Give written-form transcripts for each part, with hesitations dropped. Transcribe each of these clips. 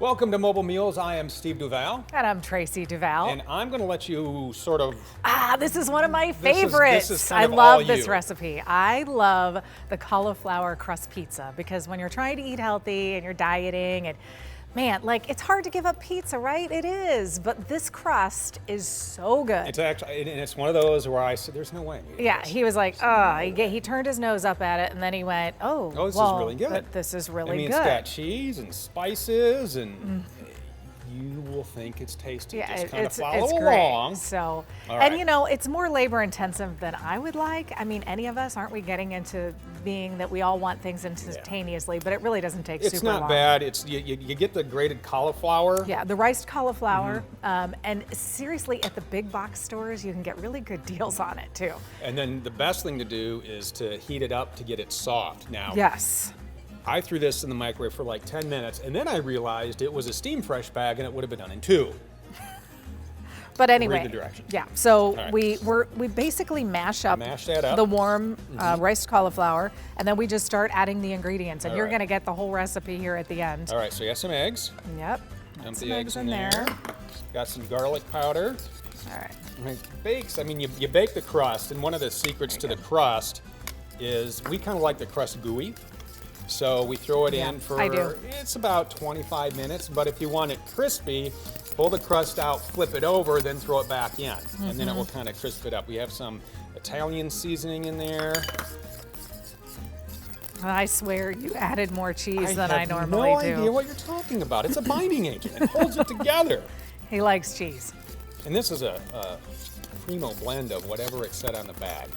Welcome to Mobile Meals. I am Steve Duval. And I'm Tracy Duval. And I'm going to let you sort of... This is one of my favorites. This is kind of I love all this you. recipe. I love the cauliflower crust pizza because when you're trying to eat healthy and you're dieting and man, like it's hard to give up pizza, right? It is, but this crust is so good. It's actually, and it's one of those where I said, there's no way. Yeah, he was like, oh, he turned his nose up at it and then he went, oh, This well, is really good. This is really I mean, good. it's got cheese and spices and you will think it's tasty. Yeah, just kind of follow it's along. Great. So, All and right. you know, it's more labor intensive than I would like. I mean, any of us, aren't we getting into being that we all want things instantaneously, but it really doesn't take super long. It's not bad. It's you get the grated cauliflower. Yeah, the riced cauliflower. And seriously, at the big box stores, you can get really good deals on it too. And then the best thing to do is to heat it up to get it soft. Now, Yes. I threw this in the microwave for like 10 minutes, and then I realized it was a steam fresh bag, and it would have been done in 2. But anyway, Read the directions. yeah. So right. we basically mash up that up. the warm riced cauliflower, and then we just start adding the ingredients, and All you're right. going to get the whole recipe here at the end. All right, so you got some eggs. Yep. Dump Some the eggs in there. there. Got some garlic powder. All right. And it bakes, I mean, you bake the crust, and one of the secrets to the crust is we kind of like the crust gooey. So we throw it in for, I do. it's about 25 minutes, but if you want it crispy, pull the crust out, flip it over, then throw it back in, and then it will kind of crisp it up. We have some Italian seasoning in there. I swear you added more cheese than I have normally no do. idea what you're talking about. It's a binding agent. It holds it together. He likes cheese. And this is a primo blend of whatever it said on the bag.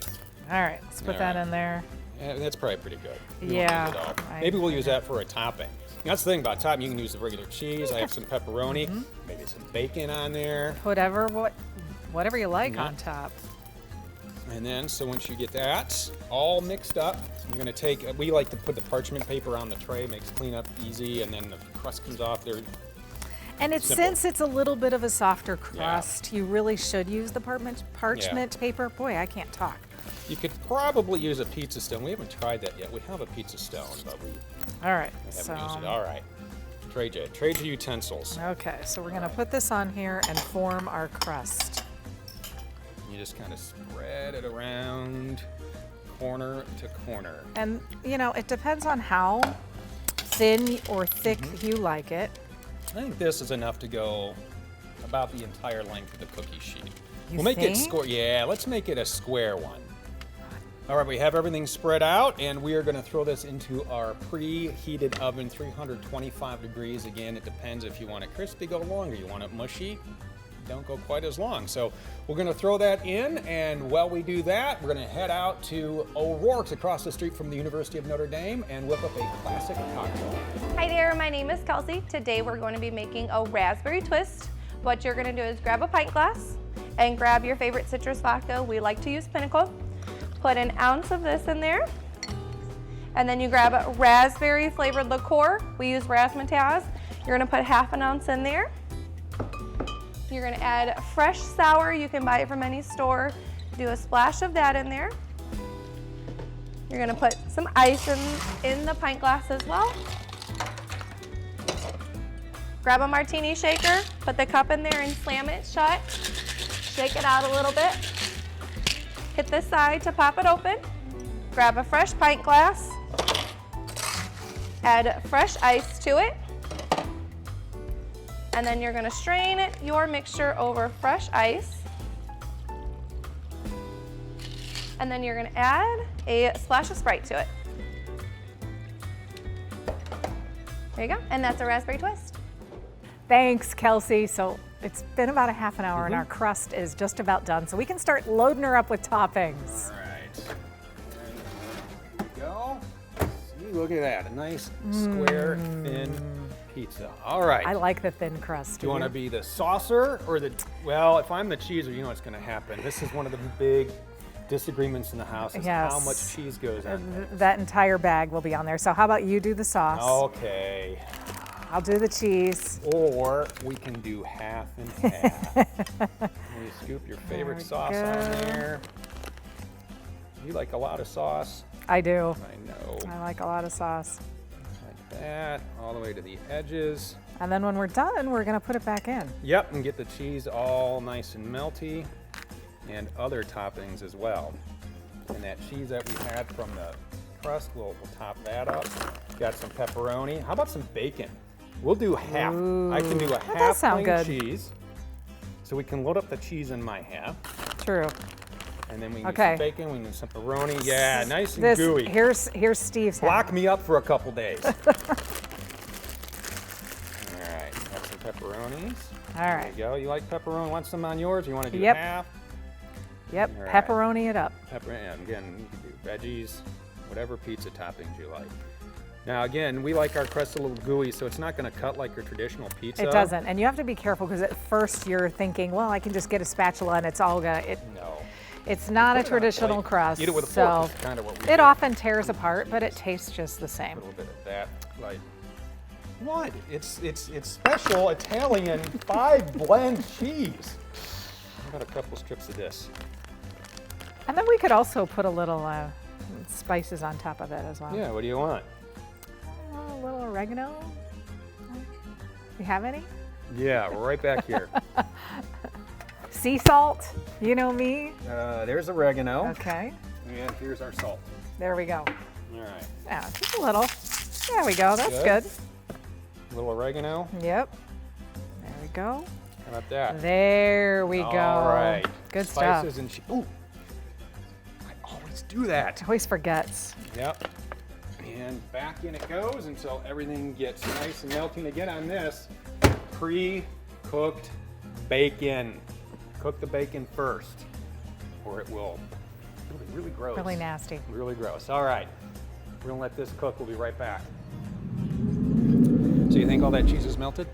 All right, let's put All that right. in there. Yeah, that's probably pretty good. We won't Yeah, use it all. I- Maybe we'll use that for a topping. That's the thing about topping. You can use the regular cheese. I have some pepperoni, maybe some bacon on there. Whatever you like Yeah. on top. And then, so once you get that all mixed up, you're gonna take, we like to put the parchment paper on the tray, makes cleanup easy, and then the crust comes off there. And since it's a little bit of a softer crust, you really should use the parchment paper. Boy, I can't talk. You could probably use a pizza stone. We haven't tried that yet. We have a pizza stone, but we All right, haven't used it. All right. Trade your utensils. Okay, so we're gonna put this on here and form our crust. You just kind of spread it around corner to corner. And you know, it depends on how thin or thick you like it. I think this is enough to go about the entire length of the cookie sheet. You We'll make it think? square. Yeah, let's make it a square one. All right, we have everything spread out, and we are going to throw this into our preheated oven, 325 degrees. Again, it depends if you want it crispy, go longer. You want it mushy, don't go quite as long. So we're going to throw that in, and while we do that, we're going to head out to O'Rourke's across the street from the University of Notre Dame and whip up a classic cocktail. Hi there, my name is Kelsey. Today we're going to be making a raspberry twist. What you're going to do is grab a pint glass and grab your favorite citrus vodka. We like to use Pinnacle. Put an ounce of this in there. And then you grab a raspberry flavored liqueur. We use razzmatazz. You're going to put half an ounce in there. You're going to add fresh sour. You can buy it from any store. Do a splash of that in there. You're going to put some ice in the pint glass as well. Grab a martini shaker, put the cup in there and slam it shut. Shake it out a little bit. Hit this side to pop it open. Grab a fresh pint glass. Add fresh ice to it. And then you're gonna strain your mixture over fresh ice. And then you're gonna add a splash of Sprite to it. There you go, and that's a raspberry twist. Thanks, Kelsey. So it's been about a half an hour and our crust is just about done. So we can start loading her up with toppings. All right. There we go. See, look at that. A nice, square, thin pizza. All right. I like the thin crust. Do you want to be the saucer or the, well, if I'm the cheeser, you know what's going to happen. This is one of the big disagreements in the house is Yes. how much cheese goes on. That entire bag will be on there. So how about you do the sauce? Okay. I'll do the cheese. Or we can do half and half. You scoop your favorite sauce go. on there. You like a lot of sauce? I do. I know. I like a lot of sauce. Like that, all the way to the edges. And then when we're done, we're gonna put it back in. Yep, and get the cheese all nice and melty, and other toppings as well. And that cheese that we had from the crust, we'll top that up. Got some pepperoni. How about some bacon? We'll do half. Ooh, I can do a that half does sound plain good. cheese. So we can load up the cheese in my half. True. And then we can Okay. do some bacon, we can do some pepperoni. Yeah, nice and gooey. Here's Steve's half. Block me up for a couple days. All right, got some pepperonis. All There right. you go. You like pepperoni? Want some on yours? Or you want to do Yep. half? Yep, All right. pepperoni it up. And again, you can do veggies, whatever pizza toppings you like. Now again, we like our crust a little gooey, so it's not going to cut like your traditional pizza. It doesn't, and you have to be careful because at first you're thinking, well, I can just get a spatula and it's all good. No. It's not Put a it on a traditional plate. crust, Eat it with a so fork. Is kind of what we it do. often tears apart, but it tastes just the same. A little bit of that, like what? It's special Italian 5-blend cheese. I've got a couple strips of this. And then we could also put a little spices on top of it as well. Yeah. What do you want? A little oregano. You have any? Yeah, right back here. Sea salt. You know me. There's oregano. Okay. And here's our salt. There we go. All right. Yeah, just a little. There we go. That's good. A little oregano. Yep. There we go. How about that? There we go. All right. Good stuff. Spices and ooh. I always do that. Always forgets. Yep. And back in it goes until everything gets nice and melting. Again on this, pre-cooked bacon. Cook the bacon first, or it will be really gross. Really nasty. Really gross. All right. We're gonna let this cook. We'll be right back. So you think all that cheese is melted?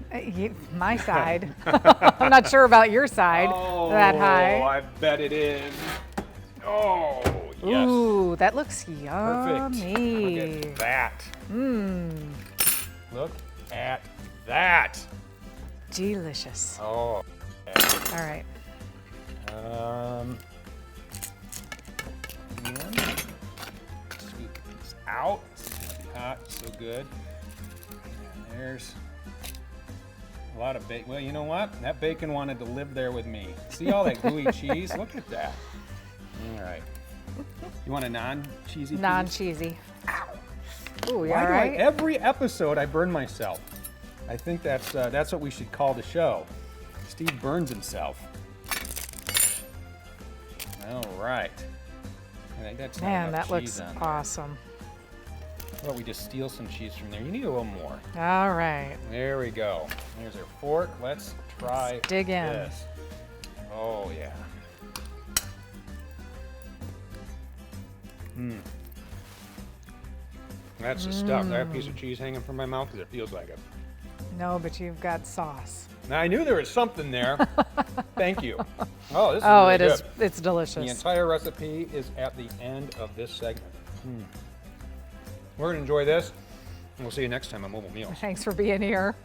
My side. I'm not sure about your side. That high. Oh, I bet it is. Oh, yes. Ooh, that looks Perfect. yummy. Look at that. Mmm, Look at that. delicious. Oh. All right. And scoop these out. Hot, so good. And there's a lot of bacon. Well, you know what? That bacon wanted to live there with me. See all that gooey cheese? Look at that. All right. You want a non-cheesy piece? Non-cheesy. Ow. Ooh, you Why all do right? every episode I burn myself? I think that's what we should call the show. Steve burns himself. All right. I think that's not Man, enough that cheese looks on there. awesome. How about we just steal some cheese from there? You need a little more. All right. There we go. Here's our fork. Let's try dig in. this. Oh yeah. That's the stuff. That piece of cheese hanging from my mouth because it feels like it. No, but you've got sauce. Now I knew there was something there. Thank you. Oh, this is Oh, really it is. good. It's The delicious. entire recipe is at the end of this segment. We're gonna enjoy this, and we'll see you next time on Mobile Meals. Thanks for being here.